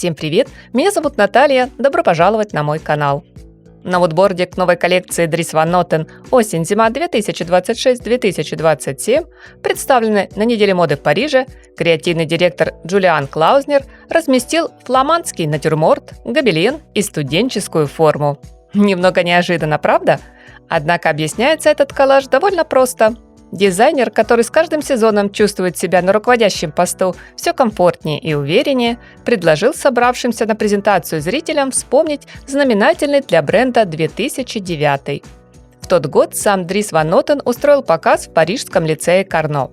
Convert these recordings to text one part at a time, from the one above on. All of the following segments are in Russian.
Всем привет! Меня зовут Наталья, добро пожаловать на мой канал. На мудборде к новой коллекции Dries Van Noten осень-зима 2026-2027 представлены на неделе моды в Париже, креативный директор Джулиан Клаузнер разместил фламандский натюрморт, гобелен и студенческую форму. Немного неожиданно, правда? Однако объясняется этот коллаж довольно просто. Дизайнер, который с каждым сезоном чувствует себя на руководящем посту все комфортнее и увереннее, предложил собравшимся на презентацию зрителям вспомнить знаменательный для бренда 2009. В тот год сам Dries Van Noten устроил показ в парижском лицее Карно.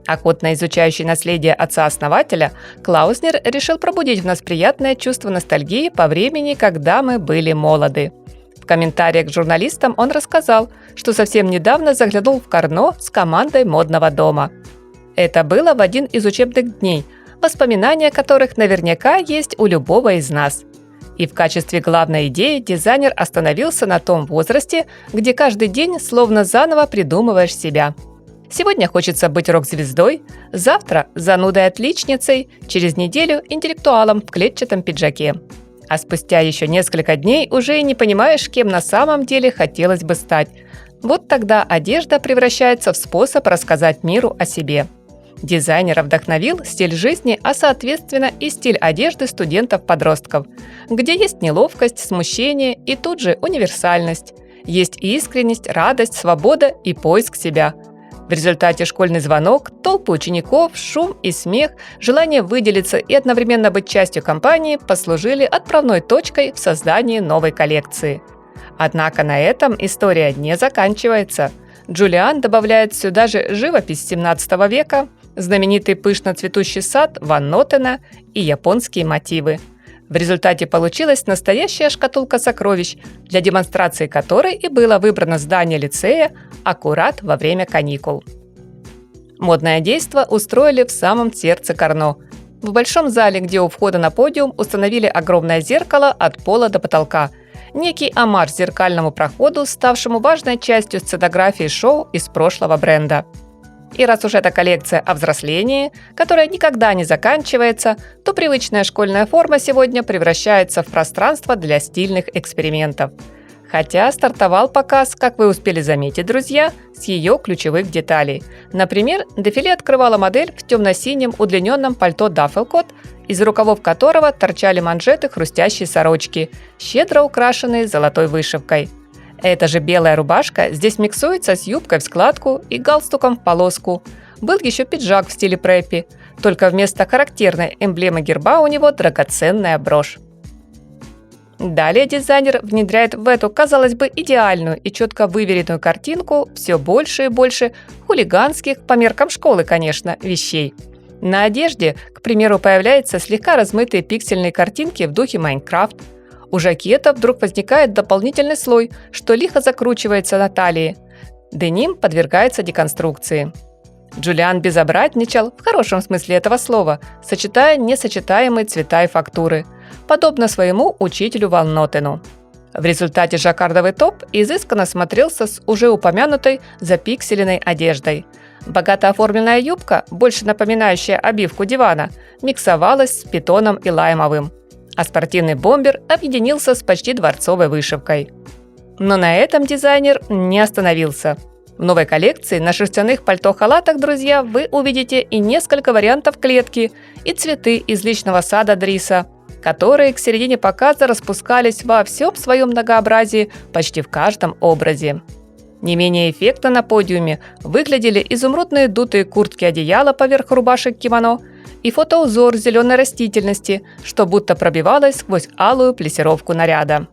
Охотно изучающий наследие отца-основателя, Клаузнер решил пробудить в нас приятное чувство ностальгии по времени, когда мы были молоды. В комментариях к журналистам он рассказал, что совсем недавно заглянул в Карно с командой модного дома. Это было в один из учебных дней, воспоминания которых наверняка есть у любого из нас. И в качестве главной идеи дизайнер остановился на том возрасте, где каждый день словно заново придумываешь себя. Сегодня хочется быть рок-звездой, завтра – занудой-отличницей, через неделю – интеллектуалом в клетчатом пиджаке. А спустя еще несколько дней уже и не понимаешь, кем на самом деле хотелось бы стать. Вот тогда одежда превращается в способ рассказать миру о себе. Дизайнера вдохновил стиль жизни, а соответственно и стиль одежды студентов-подростков, где есть неловкость, смущение и тут же универсальность. Есть искренность, радость, свобода и поиск себя. В результате школьный звонок, толпы учеников, шум и смех, желание выделиться и одновременно быть частью компании послужили отправной точкой в создании новой коллекции. Однако на этом история не заканчивается. Джулиан добавляет сюда же живопись 17 века, знаменитый пышно цветущий сад Ван Нотена и японские мотивы. В результате получилась настоящая шкатулка сокровищ, для демонстрации которой и было выбрано здание лицея аккурат во время каникул. Модное действо устроили в самом сердце Карно. В большом зале, где у входа на подиум установили огромное зеркало от пола до потолка. Некий оммаж зеркальному проходу, ставшему важной частью сценографии шоу из прошлого бренда. И раз уж эта коллекция о взрослении, которая никогда не заканчивается, то привычная школьная форма сегодня превращается в пространство для стильных экспериментов. Хотя стартовал показ, как вы успели заметить, друзья, с ее ключевых деталей. Например, дефиле открывала модель в темно-синем удлиненном пальто даффелкот, из рукавов которого торчали манжеты хрустящей сорочки, щедро украшенные золотой вышивкой. Эта же белая рубашка здесь миксуется с юбкой в складку и галстуком в полоску. Был еще пиджак в стиле преппи, только вместо характерной эмблемы герба у него драгоценная брошь. Далее дизайнер внедряет в эту, казалось бы, идеальную и четко выверенную картинку все больше и больше хулиганских, по меркам школы, конечно, вещей. На одежде, к примеру, появляются слегка размытые пиксельные картинки в духе Майнкрафт. У жакета вдруг возникает дополнительный слой, что лихо закручивается на талии. Деним подвергается деконструкции. Джулиан безобразничал, в хорошем смысле этого слова, сочетая несочетаемые цвета и фактуры, подобно своему учителю Ван Нотену. В результате жаккардовый топ изысканно смотрелся с уже упомянутой запикселенной одеждой. Богато оформленная юбка, больше напоминающая обивку дивана, миксовалась с питоном и лаймовым. А спортивный бомбер объединился с почти дворцовой вышивкой. Но на этом дизайнер не остановился. В новой коллекции на шерстяных пальто-халатах, друзья, вы увидите и несколько вариантов клетки, и цветы из личного сада Дриса, которые к середине показа распускались во всем своем многообразии почти в каждом образе. Не менее эффектно на подиуме выглядели изумрудные дутые куртки-одеяла поверх рубашек кимоно и фотоузор зеленой растительности, что будто пробивалось сквозь алую плессировку наряда.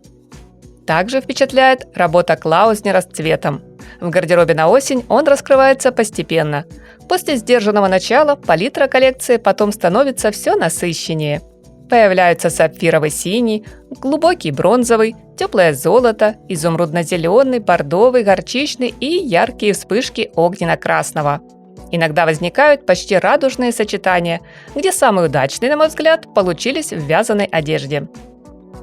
Также впечатляет работа Клаузнера с цветом. В гардеробе на осень он раскрывается постепенно. После сдержанного начала палитра коллекции потом становится все насыщеннее. Появляются сапфировый синий, глубокий бронзовый, теплое золото, изумрудно-зеленый, бордовый, горчичный и яркие вспышки огненно-красного. Иногда возникают почти радужные сочетания, где самые удачные, на мой взгляд, получились в вязаной одежде.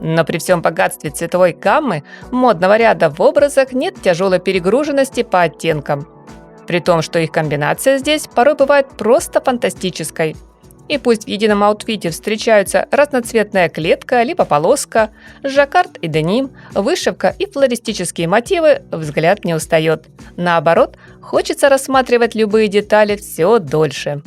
Но при всем богатстве цветовой гаммы модного ряда в образах нет тяжелой перегруженности по оттенкам. При том, что их комбинация здесь порой бывает просто фантастической. И пусть в едином аутфите встречаются разноцветная клетка либо полоска, жаккард и деним, вышивка и флористические мотивы, взгляд не устает. Наоборот, хочется рассматривать любые детали все дольше.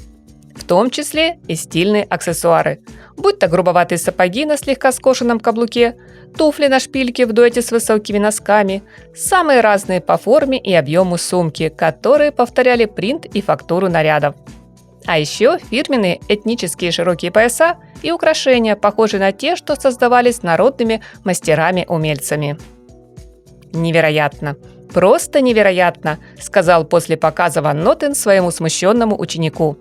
В том числе и стильные аксессуары. Будь то грубоватые сапоги на слегка скошенном каблуке, туфли на шпильке в дуэте с высокими носками, самые разные по форме и объему сумки, которые повторяли принт и фактуру нарядов. А еще фирменные этнические широкие пояса и украшения, похожие на те, что создавались народными мастерами-умельцами. «Невероятно! Просто невероятно!» – сказал после показа Ван Нотен своему смущенному ученику.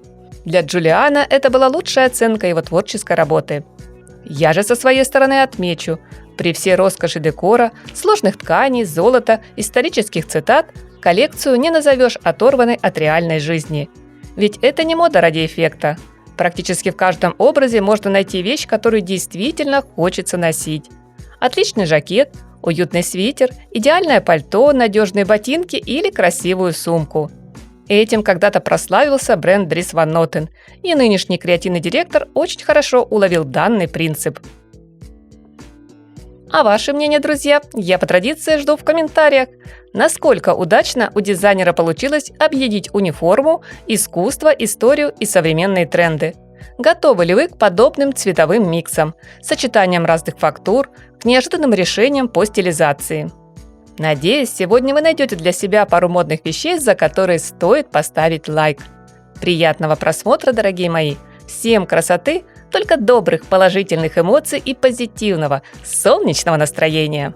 Для Джулиана это была лучшая оценка его творческой работы. Я же со своей стороны отмечу, при всей роскоши декора, сложных тканей, золота, исторических цитат, коллекцию не назовешь оторванной от реальной жизни. Ведь это не мода ради эффекта. Практически в каждом образе можно найти вещь, которую действительно хочется носить. Отличный жакет, уютный свитер, идеальное пальто, надежные ботинки или красивую сумку. Этим когда-то прославился бренд Dries Van Noten, и нынешний креативный директор очень хорошо уловил данный принцип. А ваше мнение, друзья, я по традиции жду в комментариях. Насколько удачно у дизайнера получилось объединить униформу, искусство, историю и современные тренды? Готовы ли вы к подобным цветовым миксам, сочетаниям разных фактур, к неожиданным решениям по стилизации? Надеюсь, сегодня вы найдете для себя пару модных вещей, за которые стоит поставить лайк. Приятного просмотра, дорогие мои! Всем красоты, только добрых положительных эмоций и позитивного, солнечного настроения!